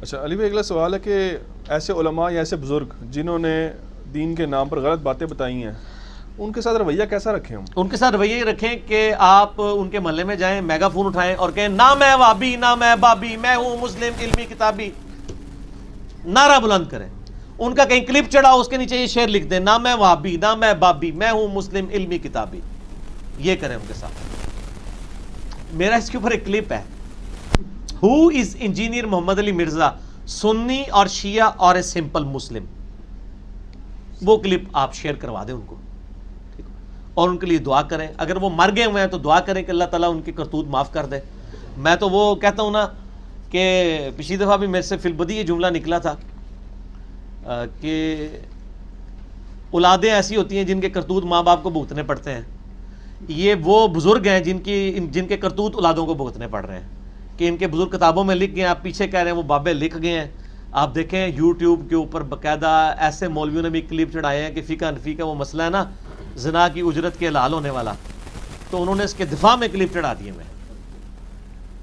اچھا علی بھائی، اگلا سوال ہے کہ ایسے علماء یا ایسے بزرگ جنہوں نے دین کے نام پر غلط باتیں بتائی ہیں، ان کے ساتھ رویہ کیسا رکھیں ہم؟ ان کے ساتھ رویہ رکھیں کہ آپ ان کے محلے میں جائیں، میگا فون اٹھائیں اور کہیں نہ میں وہابی نہ میں بابی، میں ہوں مسلم علمی کتابی، نعرہ بلند کریں. ان کا کہیں کلپ چڑھا، اس کے نیچے یہ شعر لکھ دیں، نہ میں وہابی نہ میں بابی، میں ہوں مسلم علمی کتابی. یہ کریں ان کے ساتھ. میرا اس کے اوپر ایک کلپ ہے، ہو از انجینئر محمد علی مرزا، سنی اور شیعہ اور اے سمپل مسلم. وہ کلپ آپ شیئر کروا دیں ان کو، اور ان کے لیے دعا کریں. اگر وہ مر گئے ہوئے ہیں تو دعا کریں کہ اللہ تعالیٰ ان کی کرتوت معاف کر دے. میں تو وہ کہتا ہوں نا کہ پچھلی دفعہ بھی میرے سے فی البدی یہ جملہ نکلا تھا کہ اولادیں ایسی ہوتی ہیں جن کے کرتوت ماں باپ کو بھگتنے پڑتے ہیں. یہ وہ بزرگ ہیں جن کے کرتوت اولادوں کو بھگتنے پڑ رہے ہیں، کہ ان کے بزرگ کتابوں میں لکھ گئے ہیں. آپ پیچھے کہہ رہے ہیں وہ بابے لکھ گئے ہیں. آپ دیکھیں یوٹیوب کے اوپر باقاعدہ ایسے مولویوں نے بھی کلپ چڑھائے ہیں کہ فقہ حنفی کا وہ مسئلہ ہے نا، زنا کی اجرت کے حلال ہونے والا، تو انہوں نے اس کے دفاع میں کلپ چڑھا دیے ہوئے.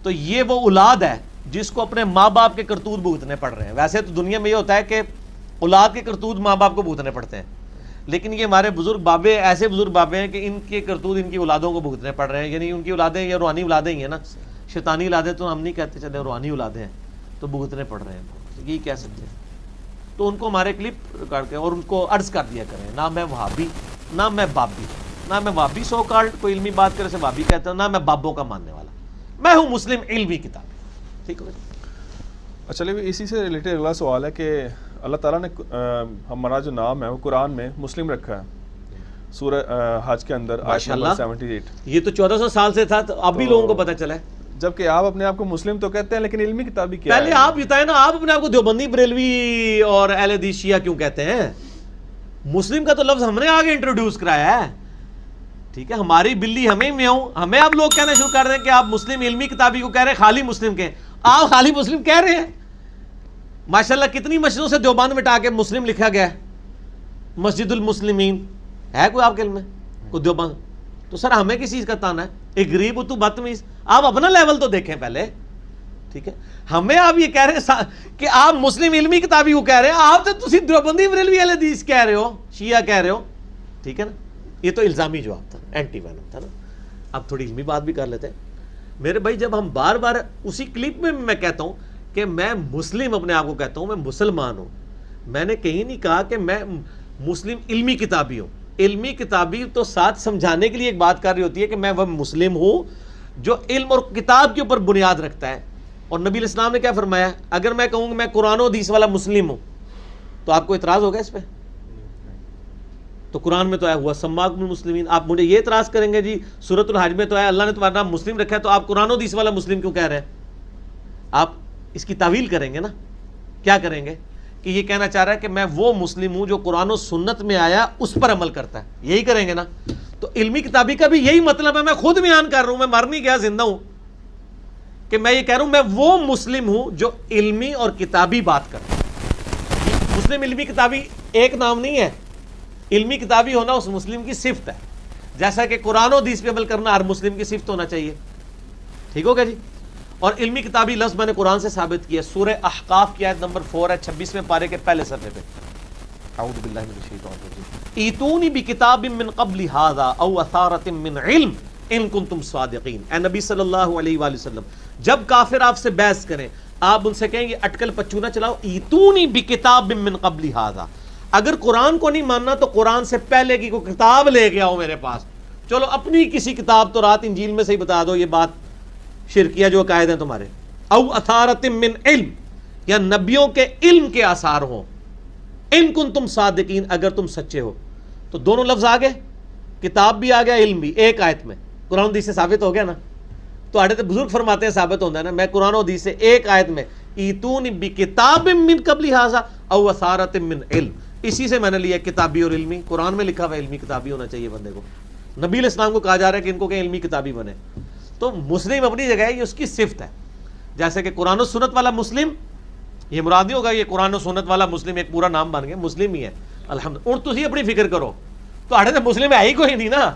تو یہ وہ اولاد ہے جس کو اپنے ماں باپ کے کرتوت بھگتنے پڑ رہے ہیں. ویسے تو دنیا میں یہ ہوتا ہے کہ اولاد کے کرتوت ماں باپ کو بھگتنے پڑتے ہیں، لیکن یہ ہمارے بزرگ بابے ایسے بزرگ بابے ہیں کہ ان کے کرتوت ان کی اولادوں کو بھگتنے پڑ رہے ہیں. یعنی ان کی اولادیں یا روحانی اولادیں ہی ہیں نا، شیطانی اولادیں تو ہم نہیں کہتے، چلے روحانی اولادیں ہیں تو بھگتنے پڑ رہے ہیں، یہی کہہ سکتے ہیں. تو ان کو ہمارے کلپ ریکارڈ کریں اور ان کو عرض کر دیا کریں، نہ میں وہابی نہ میں بابی، نہ میں وہابی سو کالڈ کوئی علمی بات کرے سے وہابی کہتا ہوں، نہ میں بابوں کا ماننے والا، میں ہوں مسلم علمی کتاب. ٹھیک ہے. اچھا علی بھائی، اسی سے ریلیٹڈ اگلا سوال ہے کہ اللہ تعالیٰ نے ہمارا جو نام ہے وہ قرآن میں مسلم رکھا ہے، سورہ حج کے اندر آیت نمبر 78. یہ تو 1400 سال سے تھا، تو اب بھی لوگوں کو پتہ چلا ہے. جبکہ آپ اپنے آپ کو مسلم تو کہتے ہیں، لیکن علمی کتابی کیا ہے؟ پہلے آپ بتائیں نا، آپ اپنے آپ کو دیوبندی بریلوی اور اہل حدیث شیعہ کیوں کہتے ہیں؟ مسلم کا تو لفظ ہم نے آگے انٹروڈیوس کرایا ہے. ٹھیک ہے، ہماری بلی ہمیں میاؤں، ہمیں آپ لوگ کہنا شروع کر رہے ہیں کہ آپ مسلم علمی کتابی کو کہہ رہے ہیں، خالی مسلم کے. آپ خالی مسلم کہہ رہے ہیں. ماشاءاللہ کتنی مسجدوں سے دیوبند مٹا کے مسلم لکھا گیا ہے. مسجد المسلمین ہے کوئی آپ کے علم میں؟ کوئی دیوبند؟ تو سر ہمیں کس چیز کا تانا ہے؟ ایک غریب تو بدتمیز. آپ اپنا لیول تو دیکھیں پہلے. ٹھیک ہے، ہمیں آپ یہ کہہ رہے ہیں کہ آپ مسلم علمی کتابی کو کہہ رہے ہیں، آپ تو تسی دیوبندی بریلوی اہل حدیث کہہ رہے ہو، شیعہ کہہ رہے ہو. ٹھیک ہے نا، یہ تو الزامی جواب تھا، اینٹی وینم تھا نا. اب تھوڑی علمی بات بھی کر لیتے ہیں. میرے بھائی، جب ہم بار بار اسی کلپ میں کہتا ہوں کہ میں مسلم اپنے آپ کو کہتا ہوں، میں مسلمان ہوں، میں نے کہیں نہیں کہا کہ میں مسلم علمی کتابی ہوں. علمی کتابی تو ساتھ سمجھانے کے لیے ایک بات کر رہی ہوتی ہے کہ میں وہ مسلم ہوں جو علم اور کتاب کے اوپر بنیاد رکھتا ہے. اور نبی علیہ السلام نے کیا فرمایا؟ اگر میں کہوں کہ میں قرآن و حدیث والا مسلم ہوں تو آپ کو اعتراض ہوگا اس پہ؟ تو قرآن میں تو آیا ہوا سماکم المسلمین. آپ مجھے یہ اعتراض کریں گے جی سورۃ الحج میں تو آیا اللہ نے تمہارا نام مسلم رکھا ہے، تو آپ قرآن و حدیث والا مسلم کیوں کہہ رہے ہیں؟ آپ اس کی تعویل کریں گے نا. کیا کریں گے؟ کہ یہ کہنا چاہ رہا ہے کہ میں وہ مسلم ہوں جو قرآن و سنت میں آیا اس پر عمل کرتا ہے. یہی کریں گے نا. تو علمی کتابی کا بھی یہی مطلب ہے. میں خود بیان کر رہا ہوں، میں مر نہیں گیا، زندہ ہوں، کہ میں یہ کہہ رہا ہوں میں وہ مسلم ہوں جو علمی اور کتابی بات کرتا ہوں. مسلم علمی کتابی ایک نام نہیں ہے. علمی کتابی ہونا اس مسلم کی صفت ہے، جیسا کہ قرآن و حدیث پہ عمل کرنا ہر مسلم کی صفت ہونا چاہیے. ٹھیک ہوگا جی. اور علمی کتابی لفظ میں نے قرآن سے ثابت کیا. سورہ احقاف کی آیت نمبر 4 ہے، 26ویں پارے کے پہلے صفحے پہ. اعوذ باللہ من الشیطان الرجیم. ایتونی بکتاب من قبل ھذا او اثارۃ من علم ان کنتم صادقین. اے نبی صلی اللہ علیہ وآلہ وسلم، جب کافر آپ سے بحث کریں آپ ان سے کہیں گے اٹکل پچو نہ چلاؤ. ایتونی بکتاب من قبل ھذا، اگر قرآن کو نہیں ماننا تو قرآن سے پہلے کی کوئی کتاب لے کے آؤ میرے پاس. چلو اپنی کسی کتاب تو رات انجیل میں سے ہی بتا دو یہ بات شرکیہ جو عقائد ہیں تمہارے. او اثارۃ من علم، یا نبیوں کے علم کے آثار ہوں. ان کنتم صادقین، اگر تم سچے ہو. تو دونوں لفظ آ گئے، کتاب بھی آ گیا، علم بھی، ایک آیت میں. قرآن حدیث سے ثابت ہو گیا نا. تو آڑے تو بزرگ فرماتے ہیں ثابت ہوتا ہے نا. میں قرآن حدیث سے ایک آیت میں ایتونی بکتاب من قبل ھذا او اثارۃ من علم، اسی سے میں نے لیا کتابی اور علمی. قرآن میں لکھا ہوا علمی کتابی ہونا چاہیے بندے کو. نبی علیہ السلام کو کہا جا رہا ہے کہ ان کو کہ علمی کتابی بنے. تو مسلم اپنی جگہ ہے، یہ اس کی صفت ہے. جیسے کہ قرآن و سنت والا مسلم، یہ مراد نہیں ہوگا یہ قرآن و سنت والا مسلم ایک پورا نام بن گیا، مسلم ہی ہے الحمد. اور تھی اپنی فکر کرو تو آڑے تو مسلم ہے ہی کوئی نہیں نا.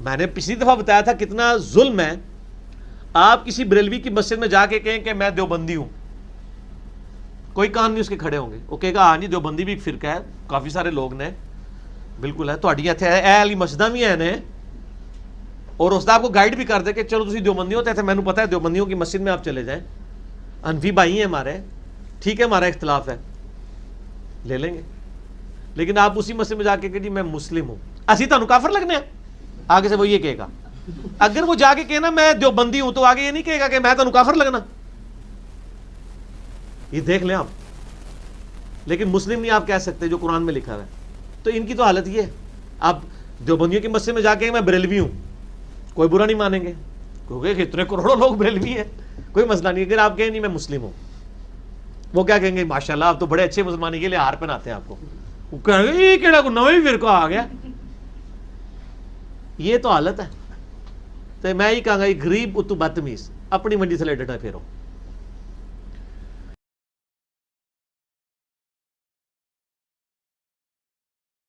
میں نے پچھلی دفعہ بتایا تھا کتنا ظلم ہے. آپ کسی بریلوی کی مسجد میں جا کے کہیں کہ میں دیوبندی ہوں، کوئی کان نہیں اس کے کھڑے ہوں گے. وہ کہے گا ہاں جی دیوبندی بھی ایک فرقہ ہے, کافی سارے لوگ نے, بالکل ہے, تھوڑی اتنے اے علی مسجداں بھی ہیں نے, اور اس آپ کو گائیڈ بھی کر دے کہ چلو تسی دیوبندی ہوتے تھے, میں نے پتا ہے دیوبندیوں کی مسجد میں آپ چلے جائیں, انفی بھائی ہیں ہمارے, ٹھیک ہے ہمارا اختلاف ہے, لے لیں گے. لیکن آپ اسی مسجد میں جا کے کہ جی میں مسلم ہوں, اسی تانوں کافر لگنے ہیں, آگے سے وہ یہ کہے گا. اگر وہ جا کے کہنا میں دیوبندی ہوں تو آگے یہ نہیں کہے گا کہ میں تانوں کافر لگنا, یہ دیکھ لیں آپ. لیکن مسلم نہیں آپ کہہ سکتے جو قرآن میں لکھا ہے. تو ان کی تو حالت یہ ہے. آپ دیوبندیوں کی مسجد میں جا کے میں بریلوی ہوں, کوئی برا نہیں مانیں گے, کیونکہ اتنے کروڑوں لوگ بریلوی ہیں, کوئی مسئلہ نہیں. اگر آپ کہیں نہیں میں مسلم ہوں, وہ کیا کہیں گے ماشاءاللہ آپ تو بڑے اچھے مسلمان, کے لیے ہار پہناتے ہیں آپ کو, وہ کہیں گے یہ کیڑا کوئی نویں فرقہ آ گیا. یہ تو حالت ہے. تو میں یہ کہوں گا غریب تو بدتمیز, اپنی منڈی سے لے ڈٹا پھیرو.